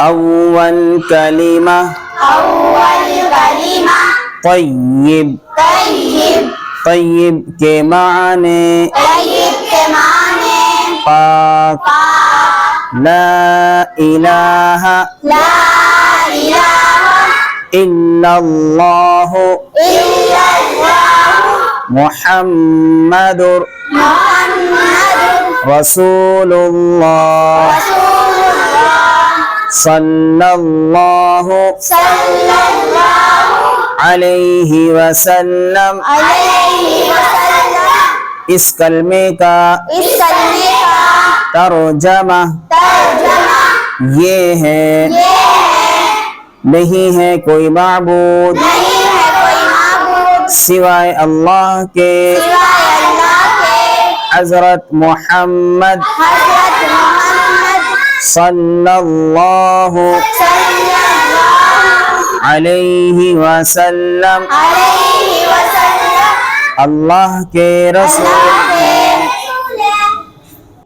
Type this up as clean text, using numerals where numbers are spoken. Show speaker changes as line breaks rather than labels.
अव्वल कलिमा तय्यिब तय्यिब के माने पाक ला इलाहा इल्लल्लाहु मुहम्मदुर रसूलुल्लाह सल्लल्लाहु अलैहि वसल्लम। इस कलमे का तर्जमा ये है, नहीं है कोई माबूद सिवाय अल्लाह के, हज़रत मोहम्मद सल्लल्लाहु अलैहि वसल्लम अल्लाह के रसूल